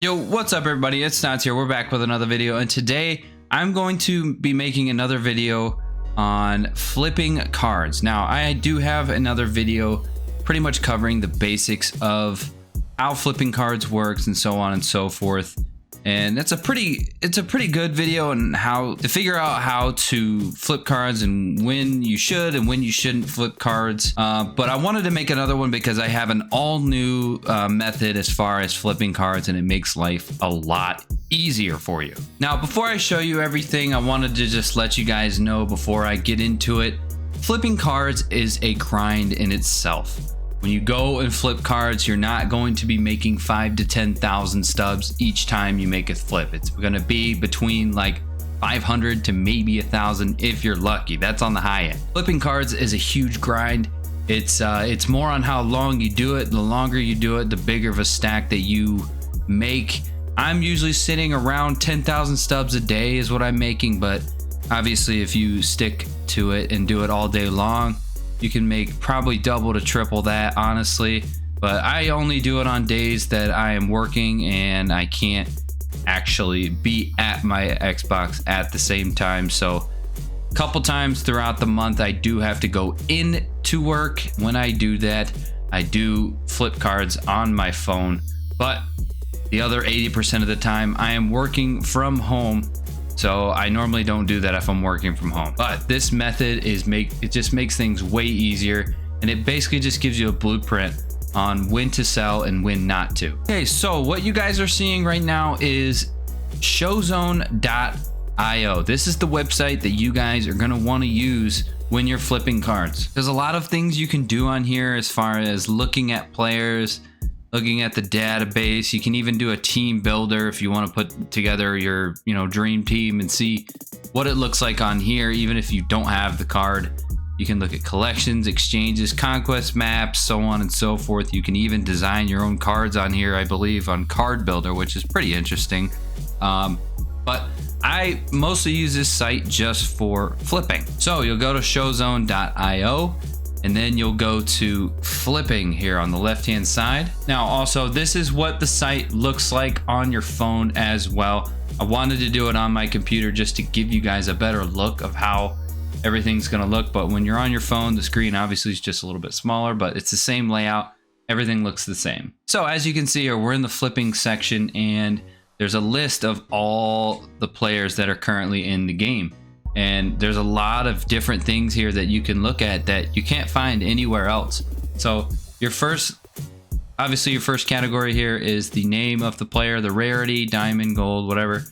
Yo, what's up everybody? It's Stubs here. We're back with another video, and today I'm going to be making another video on flipping cards. Now, I do have another video pretty much covering the basics of how flipping cards works and so on and so forth. And it's a pretty good video on how to figure out how to flip cards and when you should and when you shouldn't flip cards. But I wanted to make another one because I have an all new method as far as flipping cards, and it makes life a lot easier for you. Now, before I show you everything, I wanted to just let you guys know before I get into it, flipping cards is a grind in itself. When you go and flip cards, you're not going to be making 5,000 to 10,000 stubs each time you make a flip. It's going to be between like 500 to maybe 1,000 if you're lucky. That's on the high end. Flipping cards is a huge grind. It's more on how long you do it. The longer you do it, the bigger of a stack that you make. I'm usually sitting around 10,000 stubs a day is what I'm making, but obviously if you stick to it and do it all day long, you can make probably double to triple that, honestly. But I only do it on days that I am working and I can't actually be at my Xbox at the same time. So a couple times throughout the month, I do have to go in to work. When I do that, I do flip cards on my phone. But the other 80% of the time, I am working from home. So I normally don't do that if I'm working from home. But this method it just makes things way easier, and it basically just gives you a blueprint on when to sell and when not to. Okay, so what you guys are seeing right now is Showzone.io. This is the website that you guys are gonna want to use when you're flipping cards. There's a lot of things you can do on here as far as looking at players, looking at the database. You can even do a team builder if you want to put together your dream team and see what it looks like on here. Even if you don't have the card, you can look at collections, exchanges, conquest maps, so on and so forth. You can even design your own cards on here, I believe, on card builder, which is pretty interesting. But I mostly use this site just for flipping. So you'll go to showzone.io, and then you'll go to flipping here on the left hand side. Now also, this is what the site looks like on your phone as well. I wanted to do it on my computer just to give you guys a better look of how everything's gonna look, but when you're on your phone, the screen obviously is just a little bit smaller, but it's the same layout. Everything looks the same. So as you can see here, we're in the flipping section, and there's a list of all the players that are currently in the game. And there's a lot of different things here that you can look at that you can't find anywhere else. So your first category here is the name of the player, the rarity, diamond, gold, whatever.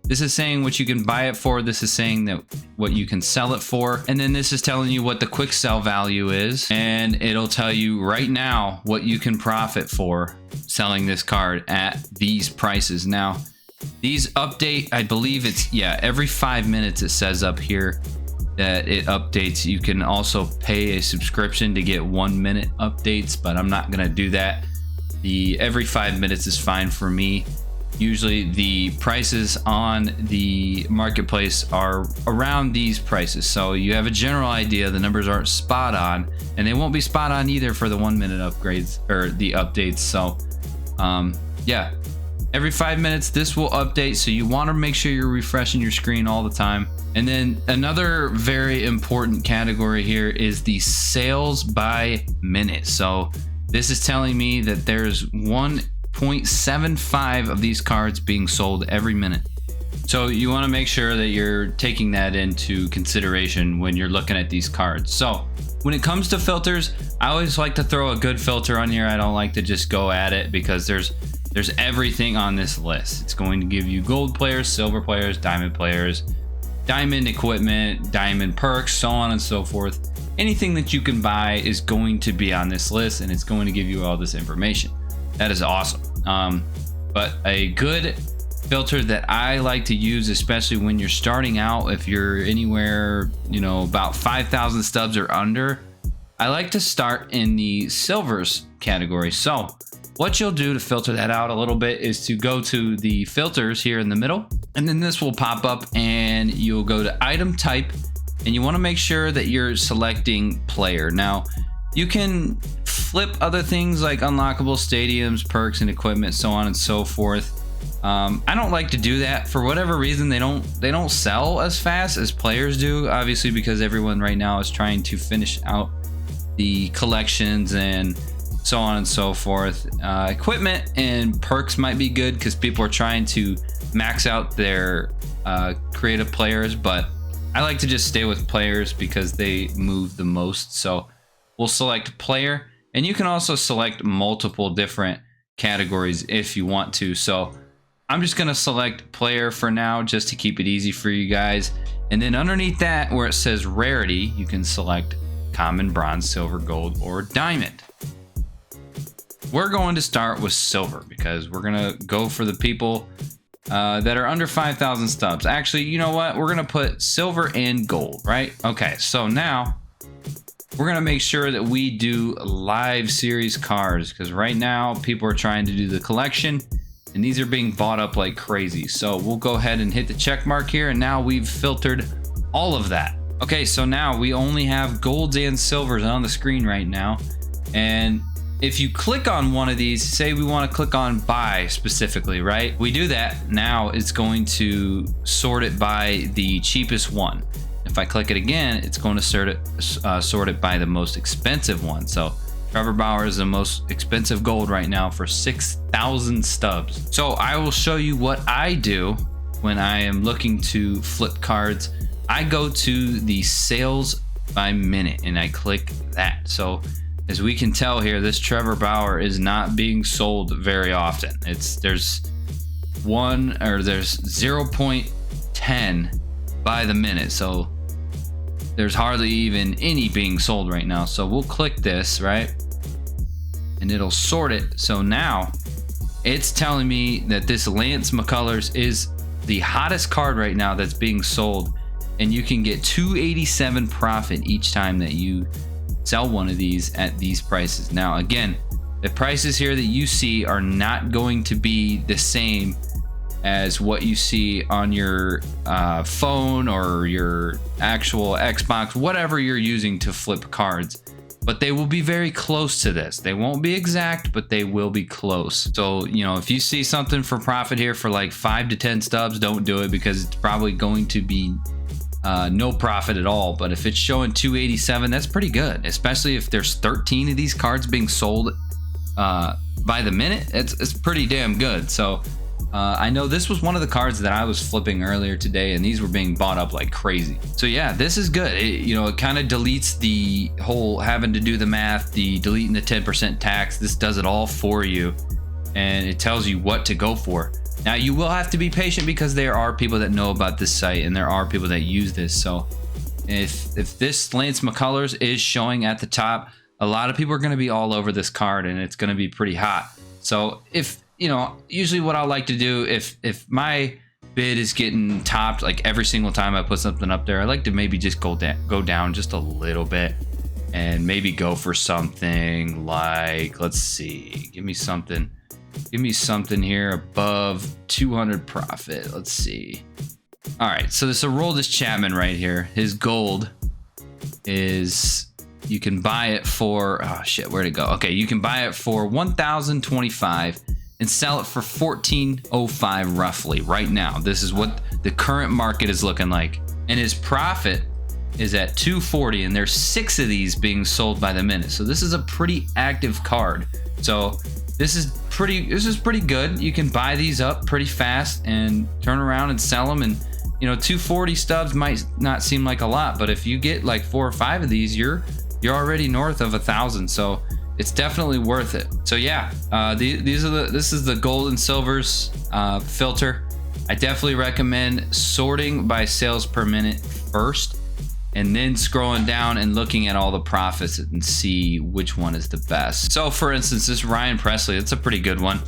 This is saying what you can buy it for. This is saying that what you can sell it for. And then this is telling you what the quick sell value is. And it'll tell you right now what you can profit for selling this card at these prices. Now, these update, I believe it's, every 5 minutes it says up here that it updates. You can also pay a subscription to get 1 minute updates, but I'm not gonna do that. The every 5 minutes is fine for me. Usually the prices on the marketplace are around these prices, so you have a general idea. The numbers aren't spot on, and they won't be spot on either for the 1 minute upgrades or the updates. So yeah, every 5 minutes this will update, so you want to make sure you're refreshing your screen all the time. And then another very important category here is the sales by minute. So this is telling me that there's 1.75 of these cards being sold every minute. So you want to make sure that you're taking that into consideration when you're looking at these cards. So when it comes to filters, I always like to throw a good filter on here. I don't like to just go at it because there's everything on this list. It's going to give you gold players, silver players, diamond equipment, diamond perks, so on and so forth. Anything that you can buy is going to be on this list, and it's going to give you all this information. That is awesome. But a good filter that I like to use, especially when you're starting out, if you're anywhere, about 5,000 stubs or under, I like to start in the silvers category. So what you'll do to filter that out a little bit is to go to the filters here in the middle, and then this will pop up and you'll go to item type, and you want to make sure that you're selecting player. Now, you can flip other things like unlockable stadiums, perks, and equipment, so on and so forth. I don't like to do that for whatever reason. They don't sell as fast as players do, obviously, because everyone right now is trying to finish out the collections and so on and so forth. Equipment and perks might be good because people are trying to max out their creative players, but I like to just stay with players because they move the most. So we'll select player, and you can also select multiple different categories if you want to. So I'm just going to select player for now just to keep it easy for you guys. And then underneath that, where it says rarity, you can select common, bronze, silver, gold, or diamond. We're going to start with silver because we're going to go for the people that are under 5,000 stubs. Actually, you know what? We're going to put silver and gold, right? Okay, so now we're going to make sure that we do live series cards because right now people are trying to do the collection and these are being bought up like crazy. So we'll go ahead and hit the check mark here, and now we've filtered all of that. Okay, so now we only have golds and silvers on the screen right now. And if you click on one of these, say we want to click on buy specifically, right? We do that, now it's going to sort it by the cheapest one. If I click it again, it's going to sort it by the most expensive one. So Trevor Bauer is the most expensive gold right now for 6,000 stubs. So I will show you what I do when I am looking to flip cards. I go to the sales by minute and I click that. So as we can tell here, this Trevor Bauer is not being sold very often. There's 0.10 by the minute. So there's hardly even any being sold right now. So we'll click this, right? And it'll sort it. So now it's telling me that this Lance McCullers is the hottest card right now that's being sold. And you can get 287 profit each time that you sell one of these at these prices. Now, again, the prices here that you see are not going to be the same as what you see on your phone or your actual Xbox, whatever you're using to flip cards, but they will be very close to this. They won't be exact, but they will be close. So, you know, if you see something for profit here for like 5 to 10 stubs, don't do it because it's probably going to be no profit at all. But if it's showing 287, that's pretty good, especially if there's 13 of these cards being sold by the minute. It's pretty damn good. So I know this was one of the cards that I was flipping earlier today, and these were being bought up like crazy. So yeah, this is good. It kind of deletes the whole having to do the math, the deleting the 10% tax. This does it all for you, and it tells you what to go for. Now you will have to be patient because there are people that know about this site and there are people that use this. So if this Lance McCullers is showing at the top, a lot of people are going to be all over this card and it's going to be pretty hot. So if, usually what I like to do, if my bid is getting topped like every single time I put something up there, I like to maybe just go down just a little bit and maybe go for something like, let's see, give me something here above 200 profit. Let's see. All right, so this Aroldis Chapman right here, his gold is, you can buy it for, oh shit, where'd it go? Okay, you can buy it for 1,025 and sell it for 1,405 roughly right now. This is what the current market is looking like. And his profit is at 240, and there's 6 of these being sold by the minute. So this is a pretty active card. So this is pretty good. You can buy these up pretty fast and turn around and sell them. And 240 stubs might not seem like a lot, but if you get like 4 or 5 of these, you're already north of 1,000. So it's definitely worth it. So yeah, this is the gold and silvers filter. I definitely recommend sorting by sales per minute first, and then scrolling down and looking at all the profits and see which one is the best. So for instance, this Ryan Presley, it's a pretty good one.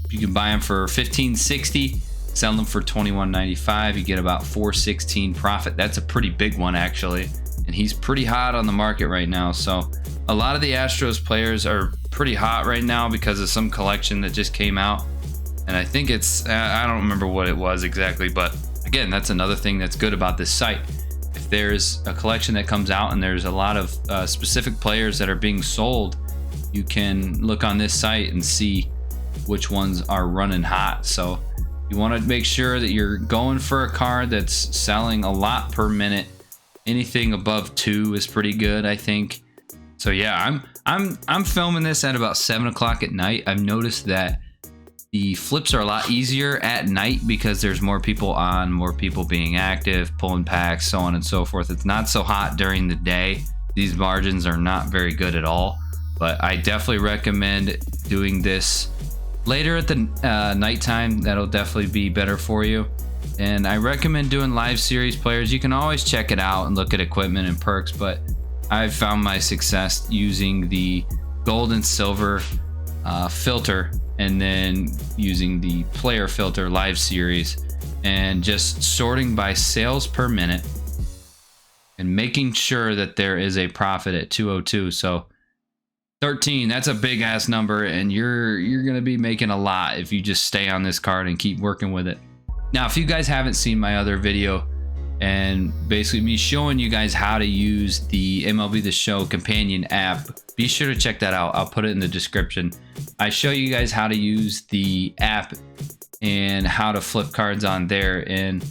You can buy them for $15.60, sell them for $21.95. You get about $4.16 profit. That's a pretty big one actually. And he's pretty hot on the market right now. So a lot of the Astros players are pretty hot right now because of some collection that just came out. And I think it's, I don't remember what it was exactly, but again, that's another thing that's good about this site. If there's a collection that comes out and there's a lot of specific players that are being sold, you can look on this site and see which ones are running hot. So you want to make sure that you're going for a card that's selling a lot per minute. Anything above 2 is pretty good, I think. So yeah, I'm filming this at about 7 o'clock at night. I've noticed that the flips are a lot easier at night because there's more people on, more people being active, pulling packs, so on and so forth. It's not so hot during the day. These margins are not very good at all, but I definitely recommend doing this later at the nighttime. That'll definitely be better for you. And I recommend doing live series players. You can always check it out and look at equipment and perks, but I've found my success using the gold and silver filter, and then using the player filter live series, and just sorting by sales per minute and making sure that there is a profit at 202. So 13, that's a big ass number, and you're gonna be making a lot if you just stay on this card and keep working with it. Now, if you guys haven't seen my other video, and basically me showing you guys how to use the MLB The Show companion app, be sure to check that out. I'll put it in the description. I show you guys how to use the app and how to flip cards on there. And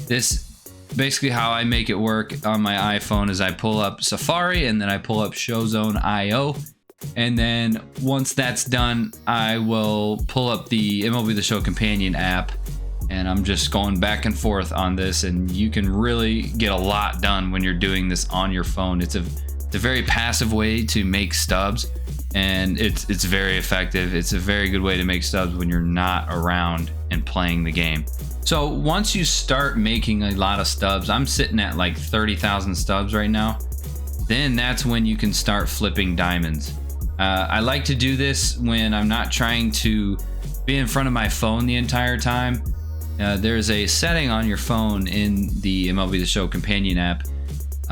this basically how I make it work on my iPhone is I pull up Safari and then I pull up Showzone IO. And then once that's done, I will pull up the MLB The Show companion app, and I'm just going back and forth on this, and you can really get a lot done when you're doing this on your phone. It's a very passive way to make stubs, and it's very effective. It's a very good way to make stubs when you're not around and playing the game. So once you start making a lot of stubs, I'm sitting at like 30,000 stubs right now, then that's when you can start flipping diamonds. I like to do this when I'm not trying to be in front of my phone the entire time. There's a setting on your phone in the MLB The Show companion app.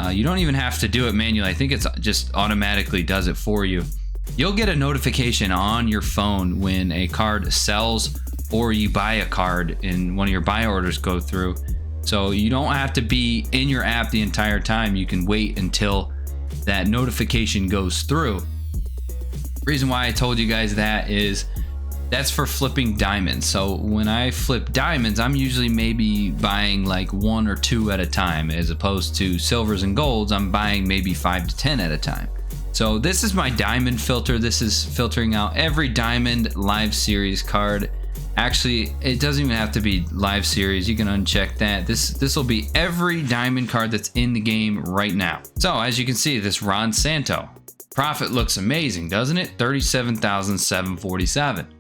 You don't even have to do it manually. I think it's just automatically does it for you. You'll get a notification on your phone when a card sells or you buy a card and one of your buy orders go through. So you don't have to be in your app the entire time. You can wait until that notification goes through. The reason why I told you guys that is that's for flipping diamonds. So when I flip diamonds, I'm usually maybe buying like 1 or 2 at a time, as opposed to silvers and golds, I'm buying maybe 5 to 10 at a time. So this is my diamond filter. This is filtering out every diamond live series card. Actually, it doesn't even have to be live series. You can uncheck that. This will be every diamond card that's in the game right now. So as you can see, this Ron Santo profit looks amazing, doesn't it? 37,747.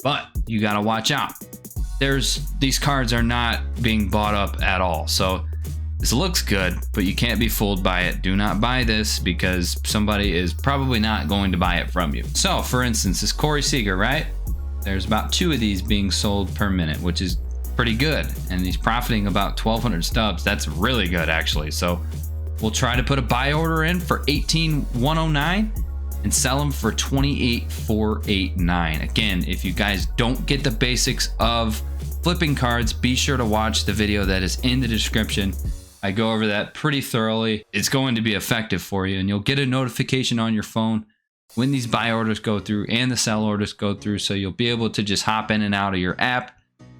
But you gotta watch out. These cards are not being bought up at all. So this looks good, but you can't be fooled by it. Do not buy this because somebody is probably not going to buy it from you. So for instance, this Corey Seager, right? There's about 2 of these being sold per minute, which is pretty good. And he's profiting about 1,200 stubs. That's really good actually. So we'll try to put a buy order in for 18,109. and sell them for 28,489. Again, if you guys don't get the basics of flipping cards, be sure to watch the video that is in the description. I go over that pretty thoroughly. It's going to be effective for you, and you'll get a notification on your phone when these buy orders go through and the sell orders go through, so you'll be able to just hop in and out of your app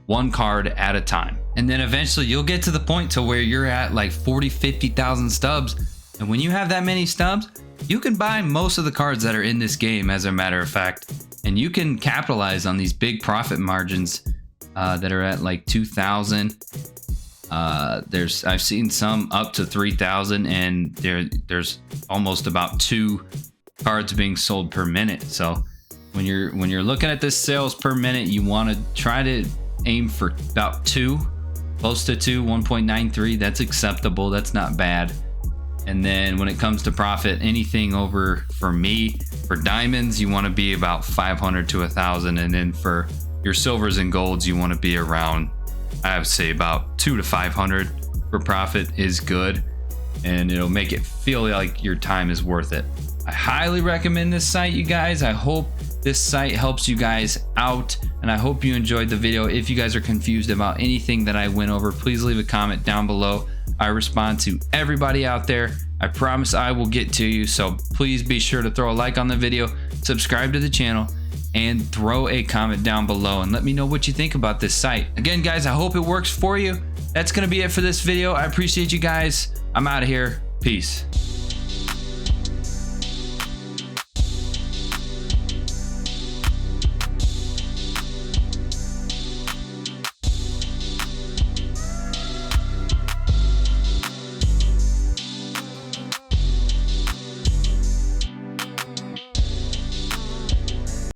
one card at a time. And then eventually you'll get to the point to where you're at like 40, 50,000 stubs. And when you have that many stubs, you can buy most of the cards that are in this game, as a matter of fact, and you can capitalize on these big profit margins that are at like 2,000. I've seen some up to 3,000, and there's almost about 2 cards being sold per minute. So when you're looking at this sales per minute, you want to try to aim for about 2, close to 2, 1.93. That's acceptable. That's not bad. And then when it comes to profit, anything over, for me, for diamonds, you want to be about 500 to 1,000. And then for your silvers and golds, you want to be around, I would say, about 2 to 500 for profit is good. And it'll make it feel like your time is worth it. I highly recommend this site, you guys. I hope this site helps you guys out, and I hope you enjoyed the video. If you guys are confused about anything that I went over, please leave a comment down below. I respond to everybody out there. I promise I will get to you, so please be sure to throw a like on the video, subscribe to the channel, and throw a comment down below and let me know what you think about this site. Again, guys, I hope it works for you. That's going to be it for this video. I appreciate you guys. I'm out of here. Peace.